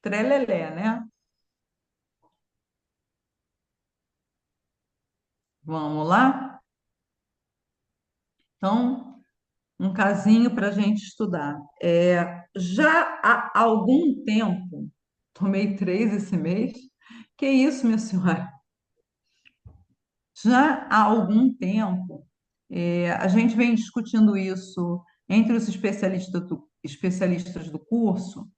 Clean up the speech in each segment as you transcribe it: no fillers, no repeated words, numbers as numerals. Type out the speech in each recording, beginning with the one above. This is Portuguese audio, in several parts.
Trelelé, né? Vamos lá? Então, um casinho para a gente estudar. Já há algum tempo, tomei três esse mês. Que isso, minha senhora? Já há algum tempo, a gente vem discutindo isso entre os especialistas do curso,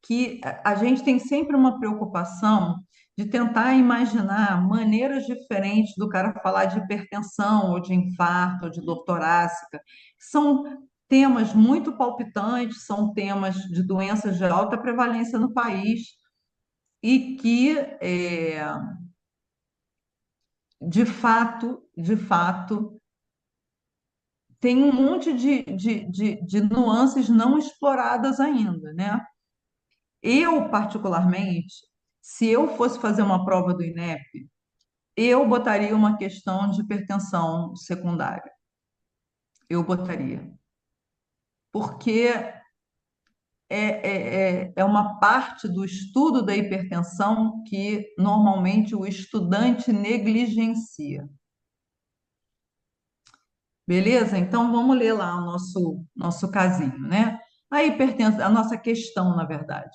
que a gente tem sempre uma preocupação de tentar imaginar maneiras diferentes do cara falar de hipertensão, ou de infarto, ou de dor torácica. São temas muito palpitantes, são temas de doenças de alta prevalência no país e que, de fato, tem um monte de nuances não exploradas ainda, né? Eu, particularmente, se eu fosse fazer uma prova do INEP, eu botaria uma questão de hipertensão secundária. Eu botaria. Porque é uma parte do estudo da hipertensão que normalmente o estudante negligencia. Beleza? Então vamos ler lá o nosso casinho, né? A nossa questão, na verdade.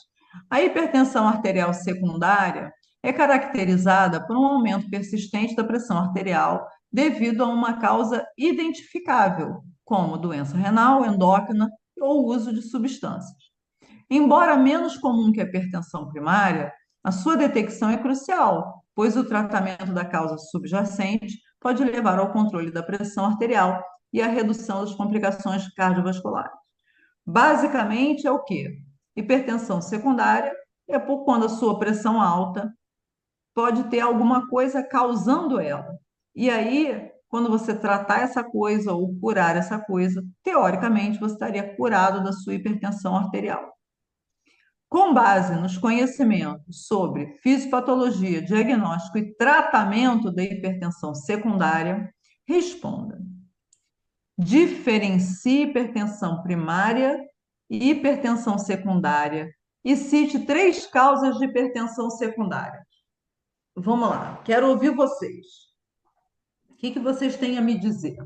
A hipertensão arterial secundária é caracterizada por um aumento persistente da pressão arterial devido a uma causa identificável, como doença renal, endócrina ou uso de substâncias. Embora menos comum que a hipertensão primária, a sua detecção é crucial, pois o tratamento da causa subjacente pode levar ao controle da pressão arterial e à redução das complicações cardiovasculares. Basicamente é o quê? Hipertensão secundária é por quando a sua pressão alta pode ter alguma coisa causando ela. E aí, quando você tratar essa coisa ou curar essa coisa, teoricamente você estaria curado da sua hipertensão arterial. Com base nos conhecimentos sobre fisiopatologia, diagnóstico e tratamento da hipertensão secundária, responda. Diferencie hipertensão primária e hipertensão secundária e cite três causas de hipertensão secundária. Vamos lá, quero ouvir vocês. O que vocês têm a me dizer?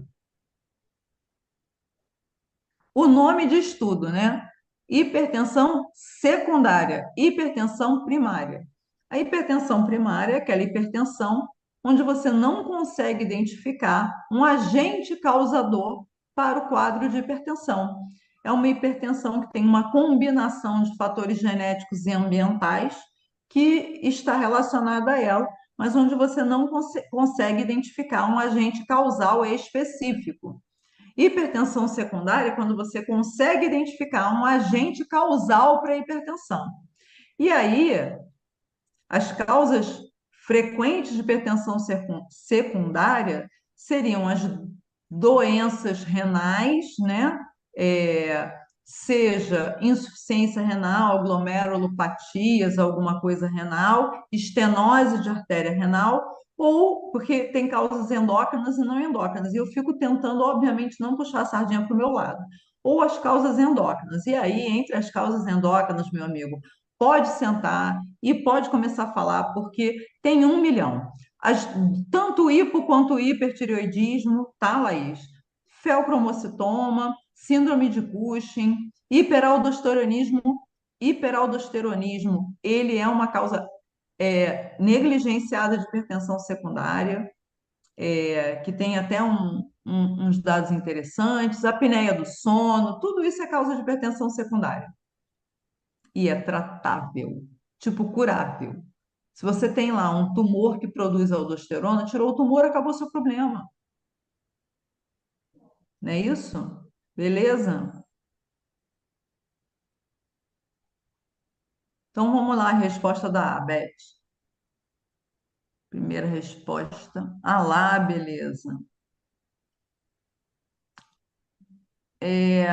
O nome diz tudo, né? Hipertensão secundária, hipertensão primária. A hipertensão primária é aquela hipertensão onde você não consegue identificar um agente causador para o quadro de hipertensão. É uma hipertensão que tem uma combinação de fatores genéticos e ambientais que está relacionada a ela, mas onde você não consegue identificar um agente causal específico. Hipertensão secundária é quando você consegue identificar um agente causal para a hipertensão. E aí, as causas frequentes de hipertensão secundária seriam as doenças renais, né? Seja insuficiência renal, glomerulopatias, alguma coisa renal, estenose de artéria renal, ou porque tem causas endócrinas e não endócrinas. E eu fico tentando, obviamente, não puxar a sardinha para o meu lado. Ou as causas endócrinas. E aí, entre as causas endócrinas, meu amigo, pode sentar e pode começar a falar, porque tem 1 milhão. As, tanto hipo quanto hipertireoidismo, tá, Laís? Feocromocitoma, síndrome de Cushing, hiperaldosteronismo. Hiperaldosteronismo, ele é uma causa negligenciada de hipertensão secundária, que tem até uns dados interessantes, apneia do sono, tudo isso é causa de hipertensão secundária. E é tratável, tipo curável. Se você tem lá um tumor que produz aldosterona, tirou o tumor, acabou seu problema. Não é isso? Beleza? Então vamos lá, a resposta da A, Beth. Primeira resposta. Ah lá, beleza. É,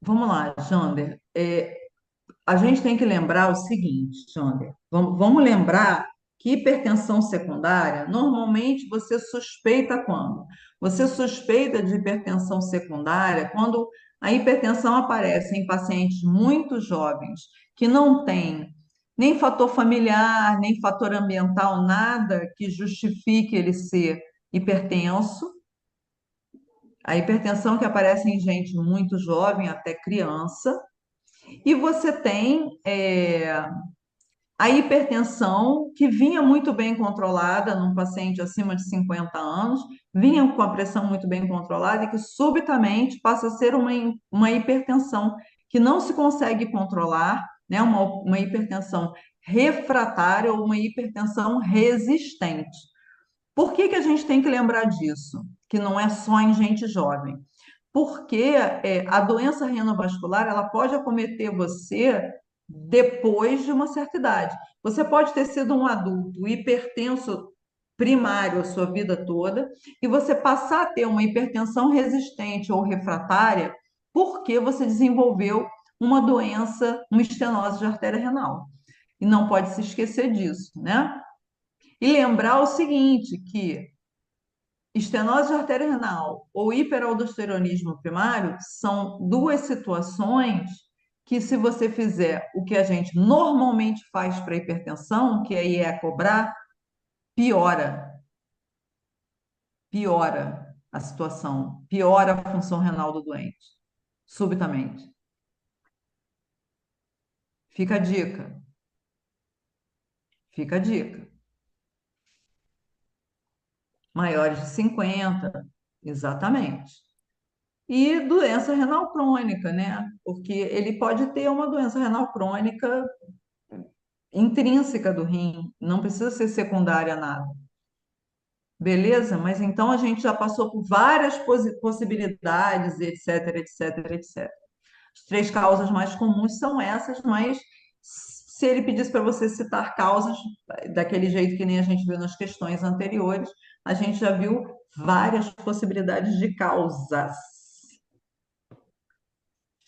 vamos lá, Jander. A gente tem que lembrar o seguinte, Jander. Vamos lembrar que hipertensão secundária, normalmente você suspeita quando? Você suspeita de hipertensão secundária quando A hipertensão aparece em pacientes muito jovens que não têm nem fator familiar, nem fator ambiental, nada que justifique ele ser hipertenso. A hipertensão que aparece em gente muito jovem, até criança. E você tem a hipertensão, que vinha muito bem controlada num paciente acima de 50 anos, vinha com a pressão muito bem controlada e que subitamente passa a ser uma hipertensão que não se consegue controlar, né? Uma hipertensão refratária ou uma hipertensão resistente. Por que que a gente tem que lembrar disso? Que não é só em gente jovem. Porque a doença renovascular ela pode acometer você depois de uma certa idade. Você pode ter sido um adulto hipertenso primário a sua vida toda e você passar a ter uma hipertensão resistente ou refratária porque você desenvolveu uma doença, uma estenose de artéria renal. E não pode se esquecer disso, né? E lembrar o seguinte, que estenose de artéria renal ou hiperaldosteronismo primário são duas situações que, se você fizer o que a gente normalmente faz para hipertensão, que aí é cobrar, piora, piora a situação, piora a função renal do doente, subitamente. Fica a dica, fica a dica. Maiores de 50, exatamente. E doença renal crônica, né? Porque ele pode ter uma doença renal crônica intrínseca do rim, não precisa ser secundária a nada. Beleza? Mas então a gente já passou por várias possibilidades, etc, etc, etc. As três causas mais comuns são essas, mas se ele pedisse para você citar causas, daquele jeito que nem a gente viu nas questões anteriores, a gente já viu várias possibilidades de causas.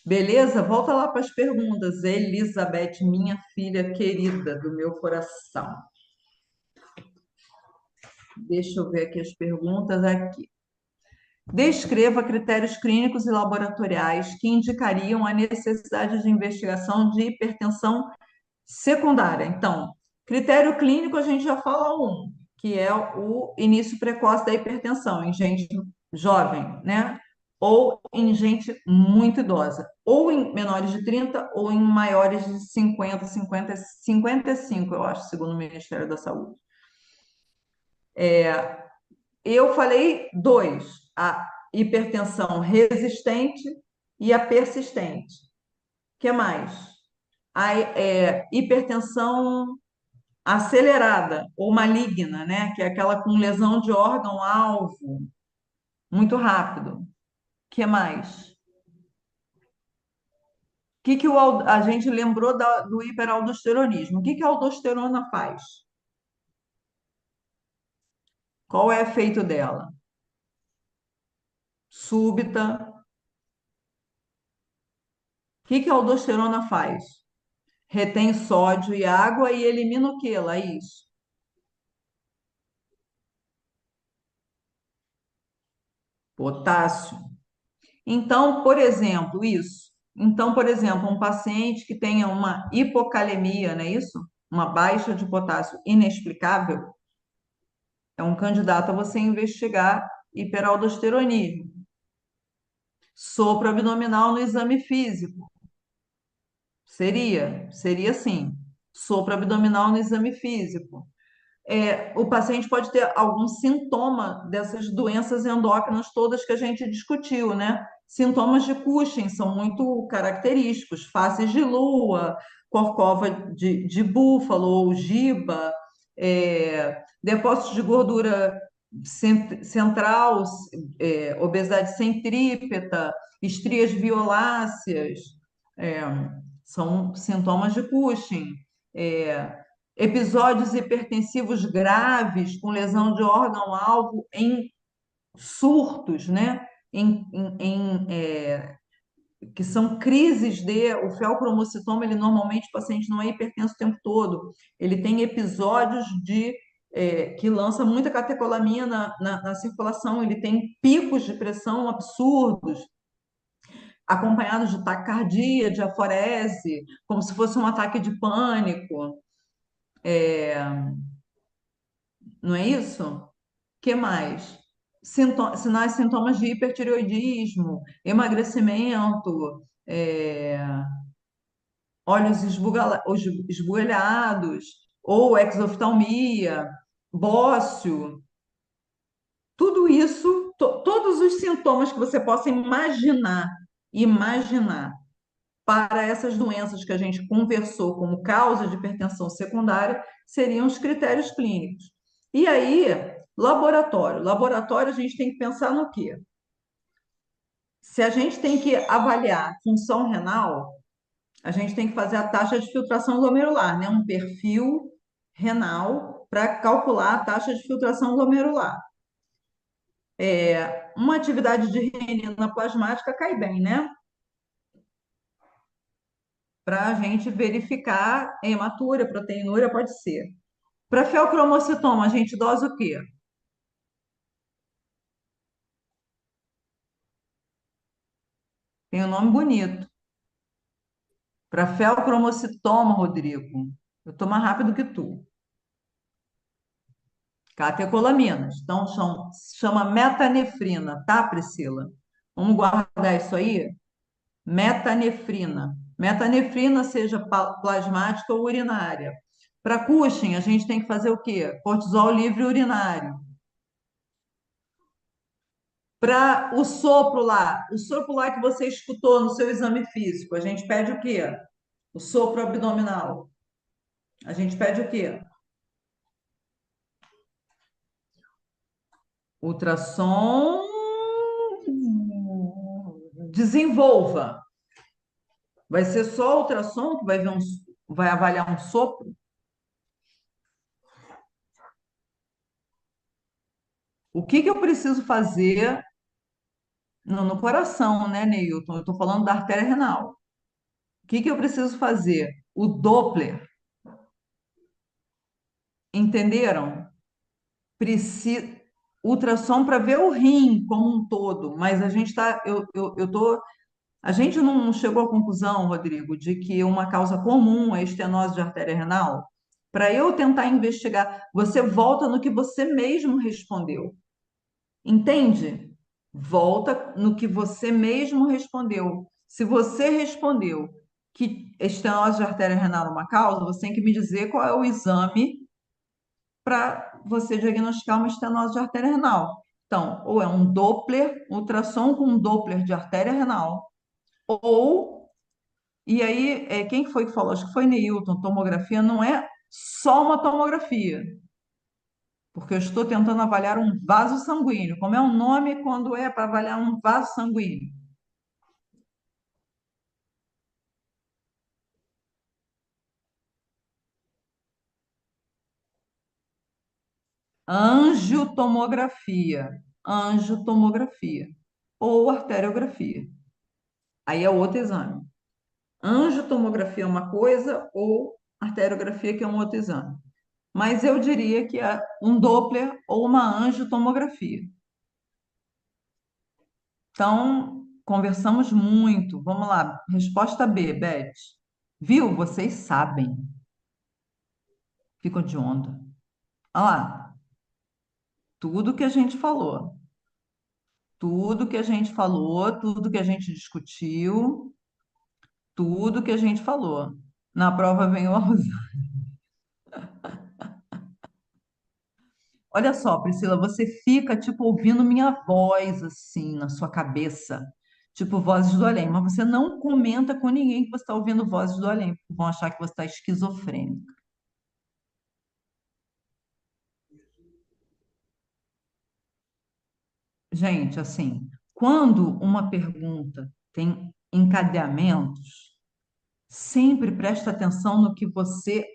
Beleza? Volta lá para as perguntas, Elizabeth, minha filha querida do meu coração. Deixa eu ver aqui as perguntas aqui. Descreva critérios clínicos e laboratoriais que indicariam a necessidade de investigação de hipertensão secundária. Então, critério clínico a gente já fala um, que é o início precoce da hipertensão em gente jovem, né? Ou em gente muito idosa, ou em menores de 30, ou em maiores de 50, 50, 55, eu acho, segundo o Ministério da Saúde. Eu falei dois, a hipertensão resistente e a persistente. O que mais? A hipertensão acelerada ou maligna, né? Que é aquela com lesão de órgão-alvo muito rápido. O que mais? A gente lembrou do hiperaldosteronismo? O que a aldosterona faz? Qual é o efeito dela? Súbita. O que a aldosterona faz? Retém sódio e água e elimina o que, Laís? Potássio. Então, por exemplo, isso. Então, por exemplo, um paciente que tenha uma hipocalemia, não é isso? Uma baixa de potássio inexplicável, é um candidato a você investigar hiperaldosteronismo. Sopro abdominal no exame físico. Seria sim. Sopro abdominal no exame físico. O paciente pode ter algum sintoma dessas doenças endócrinas todas que a gente discutiu, né? Sintomas de Cushing são muito característicos, faces de lua, corcova de búfalo ou giba, depósitos de gordura central, obesidade centrípeta, estrias violáceas, é, são sintomas de Cushing. Episódios hipertensivos graves, com lesão de órgão-alvo em surtos, né? Que são crises o feocromocitoma, ele normalmente o paciente não é hipertenso o tempo todo, ele tem episódios que lança muita catecolamina na circulação, ele tem picos de pressão absurdos, acompanhado de taquicardia, de aforese, como se fosse um ataque de pânico, não é isso? Que mais? Sinais, sintomas de hipertireoidismo, emagrecimento, olhos esbugalhados, ou exoftalmia, bócio, tudo isso, todos os sintomas que você possa imaginar para essas doenças que a gente conversou como causa de hipertensão secundária, seriam os critérios clínicos. E aí, laboratório. Laboratório, a gente tem que pensar no quê? Se a gente tem que avaliar função renal, a gente tem que fazer a taxa de filtração glomerular, né? Um perfil renal para calcular a taxa de filtração glomerular. Uma atividade de renina plasmática cai bem, né? Para a gente verificar hematúria, proteinúria, pode ser. Para feocromocitoma, a gente dosa o quê? Tem um nome bonito. Para feocromocitoma, Rodrigo, eu estou mais rápido que tu. Catecolaminas. Então, chama metanefrina, tá, Priscila? Vamos guardar isso aí? Metanefrina. Metanefrina, seja plasmática ou urinária. Para Cushing, a gente tem que fazer o quê? Cortisol livre urinário. Para o sopro lá que você escutou no seu exame físico, a gente pede o quê? O sopro abdominal. A gente pede o quê? Ultrassom. Desenvolva. Vai ser só ultrassom que vai avaliar um sopro? O que que eu preciso fazer no coração, né, Neilton? Eu estou falando da artéria renal. O que que eu preciso fazer? O Doppler. Entenderam? Preciso ultrassom para ver o rim como um todo, mas a gente está, eu tô, a gente não chegou à conclusão, Rodrigo, de que uma causa comum é a estenose de artéria renal. Para eu tentar investigar, você volta no que você mesmo respondeu, entende? Volta no que você mesmo respondeu. Se você respondeu que estenose de artéria renal é uma causa, você tem que me dizer qual é o exame para você diagnosticar uma estenose de artéria renal. Então, ou é um Doppler, ultrassom com um Doppler de artéria renal, ou, e aí, quem foi que falou? Acho que foi Neilton, tomografia não é só uma tomografia, porque eu estou tentando avaliar um vaso sanguíneo. Como é o nome quando é para avaliar um vaso sanguíneo? Angiotomografia, angiotomografia, ou arteriografia. Aí é outro exame. Angiotomografia é uma coisa ou arteriografia que é um outro exame. Mas eu diria que é um Doppler ou uma angiotomografia. Então, conversamos muito. Vamos lá. Resposta B, Beth. Viu? Vocês sabem. Ficam de onda. Olha lá. Tudo que a gente falou. Tudo que a gente falou, tudo que a gente discutiu, tudo que a gente falou. Na prova vem o Olha só, Priscila, você fica, tipo, ouvindo minha voz, assim, na sua cabeça, tipo, vozes do além, mas você não comenta com ninguém que você está ouvindo vozes do além, porque vão achar que você está esquizofrênica. Gente, assim, quando uma pergunta tem encadeamentos, sempre presta atenção no que você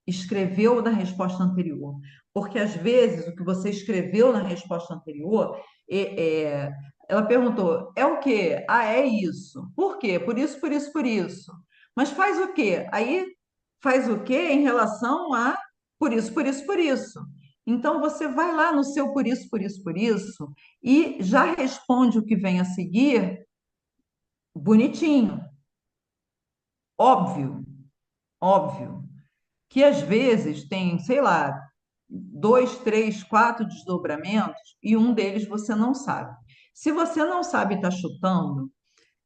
escreveu na resposta anterior, porque às vezes o que você escreveu na resposta anterior, ela perguntou, é o quê? Ah, é isso. Por quê? Por isso, por isso, por isso. Mas faz o quê? Aí faz o quê em relação a por isso, por isso, por isso. Então você vai lá no seu por isso, por isso, por isso e já responde o que vem a seguir bonitinho, óbvio, óbvio, que às vezes tem, sei lá, dois, três, quatro desdobramentos e um deles você não sabe. Se você não sabe e está chutando,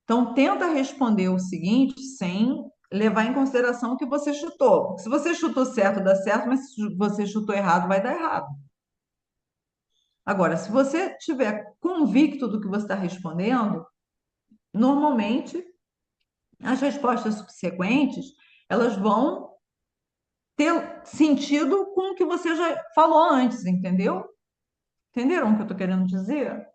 então tenta responder o seguinte sem levar em consideração o que você chutou. Se você chutou certo, dá certo, mas se você chutou errado, vai dar errado. Agora, se você tiver convicto do que você está respondendo, normalmente as respostas subsequentes elas vão ter sentido com o que você já falou antes, entendeu? Entenderam o que eu estou querendo dizer?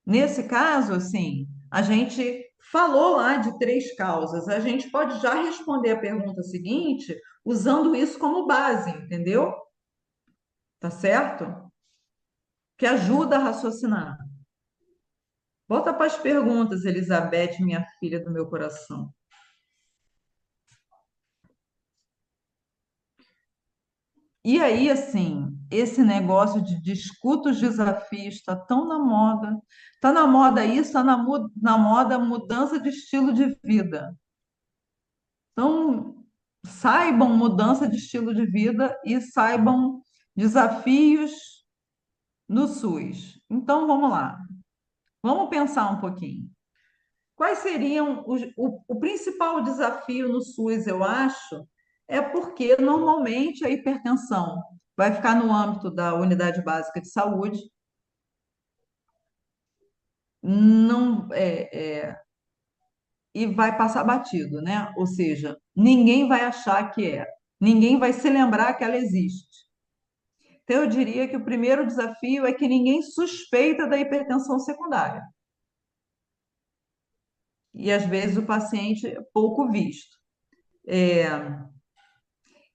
Nesse caso, assim, a gente falou lá de três causas. A gente pode já responder a pergunta seguinte usando isso como base, entendeu? Tá certo? Que ajuda a raciocinar. Volta para as perguntas, Elizabeth, minha filha do meu coração. E aí, assim, esse negócio de discuta os desafios está tão na moda. Está na moda isso, está na moda mudança de estilo de vida. Então, saibam mudança de estilo de vida e saibam desafios no SUS. Então, vamos lá. Vamos pensar um pouquinho. Quais seriam o principal desafio no SUS, eu acho, é porque normalmente a hipertensão vai ficar no âmbito da unidade básica de saúde, não e vai passar batido, né? Ou seja, ninguém vai achar que é, ninguém vai se lembrar que ela existe. Então, eu diria que o primeiro desafio é que ninguém suspeita da hipertensão secundária. E às vezes o paciente é pouco visto.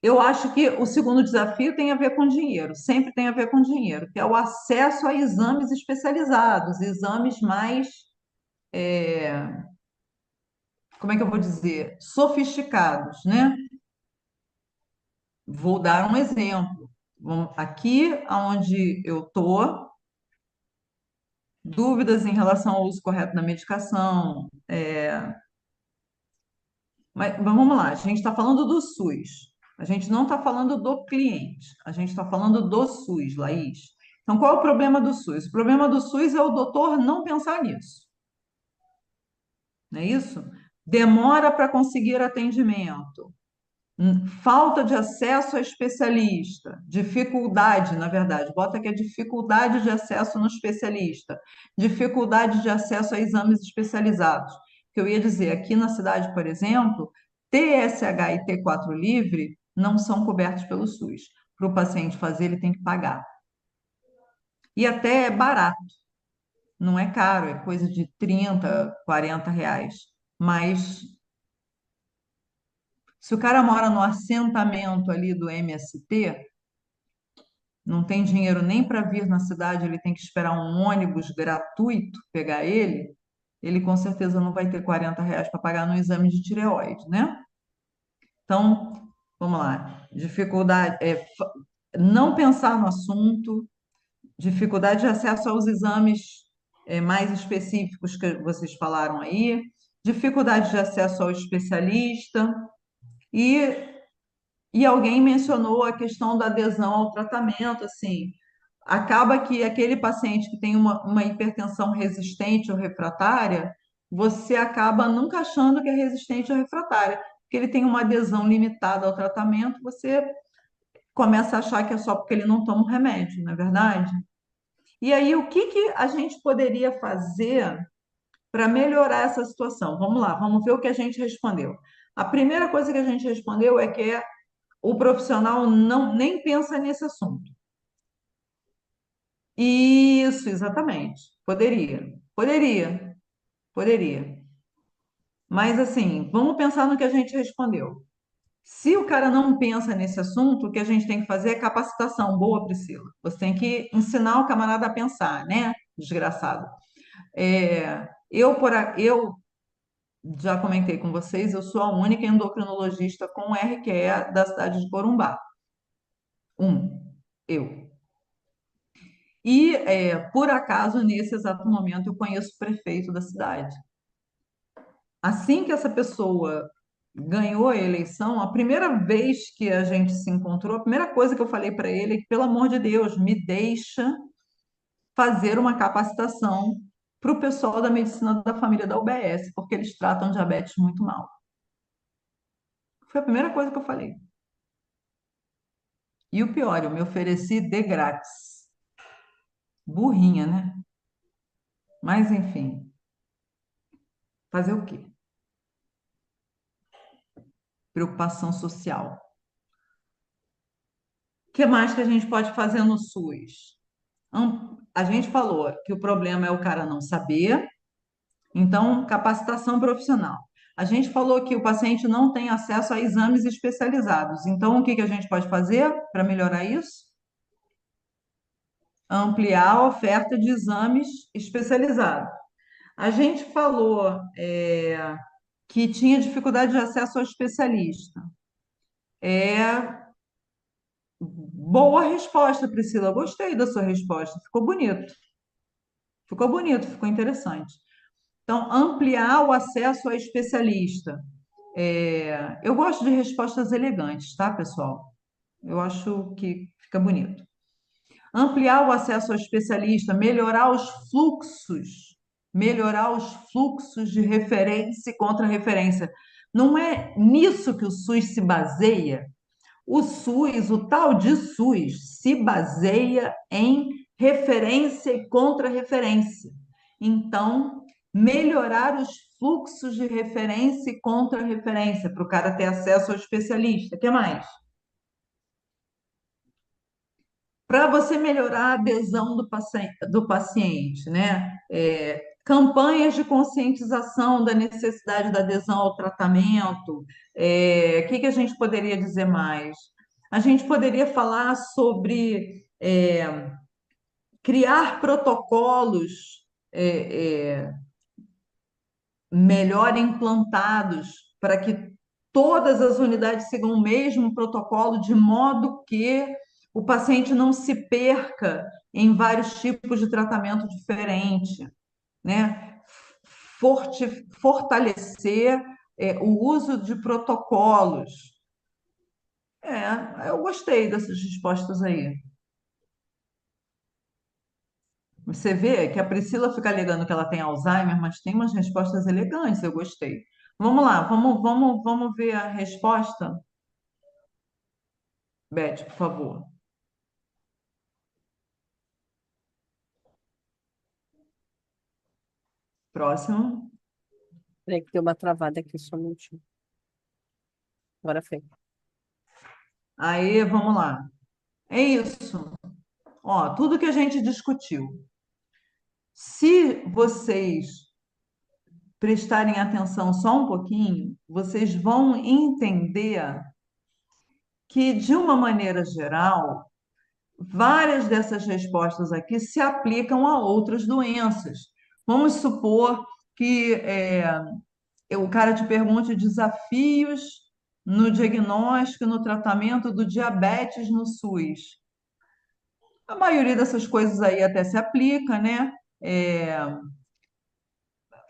Eu acho que o segundo desafio tem a ver com dinheiro, sempre tem a ver com dinheiro, que é o acesso a exames especializados, exames mais, como é que eu vou dizer, sofisticados, né? Vou dar um exemplo. Aqui, onde eu estou, dúvidas em relação ao uso correto da medicação, mas vamos lá, a gente está falando do SUS. A gente não está falando do cliente, a gente está falando do SUS, Laís. Então, qual é o problema do SUS? O problema do SUS é o doutor não pensar nisso, não é isso? Demora para conseguir atendimento, falta de acesso a especialista, dificuldade, na verdade, bota que é dificuldade de acesso no especialista, dificuldade de acesso a exames especializados. Que eu ia dizer, aqui na cidade, por exemplo, TSH e T4 livre não são cobertos pelo SUS. Para o paciente fazer, ele tem que pagar. E até é barato, não é caro, é coisa de 30, 40 reais. Mas se o cara mora no assentamento ali do MST, não tem dinheiro nem para vir na cidade, ele tem que esperar um ônibus gratuito pegar ele com certeza não vai ter 40 reais para pagar no exame de tireoide, né? Então, vamos lá. Dificuldade, não pensar no assunto, dificuldade de acesso aos exames mais específicos que vocês falaram aí, dificuldade de acesso ao especialista e e alguém mencionou a questão da adesão ao tratamento, assim, acaba que aquele paciente que tem uma hipertensão resistente ou refratária, você acaba nunca achando que é resistente ou refratária, porque ele tem uma adesão limitada ao tratamento, você começa a achar que é só porque ele não toma o remédio, não é verdade? E aí, o que que a gente poderia fazer para melhorar essa situação? Vamos lá, vamos ver o que a gente respondeu. A primeira coisa que a gente respondeu é que o profissional não nem pensa nesse assunto. Isso, exatamente. Poderia. Mas assim, vamos pensar no que a gente respondeu. Se o cara não pensa nesse assunto, o que a gente tem que fazer é capacitação. Boa, Priscila. Você tem que ensinar o camarada a pensar, né? Desgraçado. Eu já comentei com vocês, eu sou a única endocrinologista com RQE da cidade de Corumbá. Um, eu. E, por acaso, nesse exato momento, eu conheço o prefeito da cidade. Assim que essa pessoa ganhou a eleição, a primeira vez que a gente se encontrou, a primeira coisa que eu falei para ele é que, pelo amor de Deus, me deixa fazer uma capacitação para o pessoal da medicina da família da UBS, porque eles tratam diabetes muito mal. Foi a primeira coisa que eu falei. E o pior, eu me ofereci de grátis. Burrinha, né? Mas, enfim, fazer o quê? Preocupação social. O que mais que a gente pode fazer no SUS? A gente falou que o problema é o cara não saber, então, capacitação profissional. A gente falou que o paciente não tem acesso a exames especializados. Então, o que que a gente pode fazer para melhorar isso? Ampliar a oferta de exames especializados. A gente falou, que tinha dificuldade de acesso ao especialista. É boa resposta, Priscila. Gostei da sua resposta. Ficou bonito, ficou interessante. Então, ampliar o acesso a especialista. Eu gosto de respostas elegantes, tá, pessoal? Eu acho que fica bonito. Ampliar o acesso ao especialista, melhorar os fluxos de referência e contra-referência. Não é nisso que o SUS se baseia? O SUS, o tal de SUS, se baseia em referência e contra-referência. Então, melhorar os fluxos de referência e contra-referência para o cara ter acesso ao especialista. O que mais? Para você melhorar a adesão do paciente, né? Campanhas de conscientização da necessidade da adesão ao tratamento. O que que a gente poderia dizer mais? A gente poderia falar sobre criar protocolos melhor implantados para que todas as unidades sigam o mesmo protocolo, de modo que o paciente não se perca em vários tipos de tratamento diferente, né? Fortalecer o uso de protocolos. Eu gostei dessas respostas aí. Você vê que a Priscila fica alegando que ela tem Alzheimer, mas tem umas respostas elegantes, eu gostei. Vamos lá, vamos ver a resposta? Beth, por favor. Próximo. Peraí que deu uma travada aqui, só um minutinho. Agora foi. Aí, vamos lá. É isso. Ó, tudo que a gente discutiu. Se vocês prestarem atenção só um pouquinho, vocês vão entender que, de uma maneira geral, várias dessas respostas aqui se aplicam a outras doenças. Vamos supor que o cara te pergunte desafios no diagnóstico e no tratamento do diabetes no SUS. A maioria dessas coisas aí até se aplica, né? É,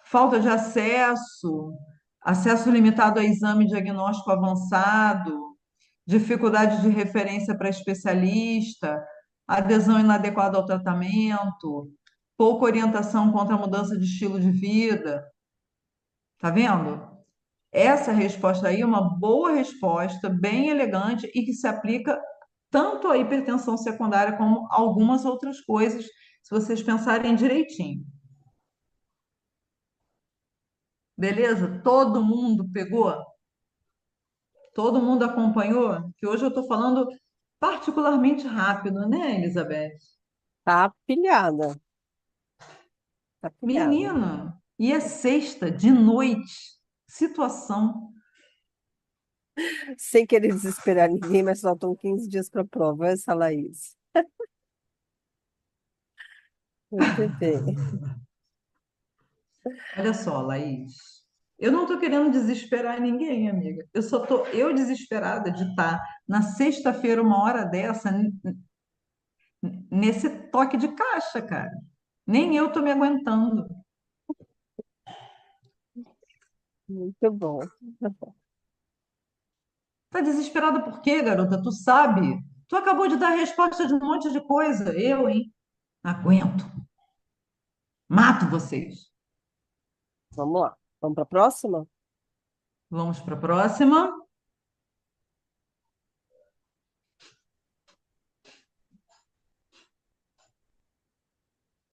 falta de acesso, acesso limitado a exame diagnóstico avançado, dificuldade de referência para especialista, adesão inadequada ao tratamento, pouca orientação contra a mudança de estilo de vida. Tá vendo? Essa resposta aí é uma boa resposta, bem elegante e que se aplica tanto à hipertensão secundária como a algumas outras coisas, se vocês pensarem direitinho. Beleza? Todo mundo pegou? Todo mundo acompanhou? Que hoje eu estou falando particularmente rápido, né, Elizabeth? Tá pilhada. Tá pilhada. Menina, e é sexta de noite. Situação. Sem querer desesperar ninguém, mas faltam 15 dias para a prova. Essa Laís. Muito bem. Olha só, Laís. Eu não estou querendo desesperar ninguém, amiga. Eu só estou desesperada de estar na sexta-feira, uma hora dessa, nesse toque de caixa, cara. Nem eu tô me aguentando. Muito bom. Tá desesperada por quê, garota? Tu sabe? Tu acabou de dar a resposta de um monte de coisa. Eu, hein? Aguento. Mato vocês. Vamos lá. Vamos para a próxima? Vamos para a próxima.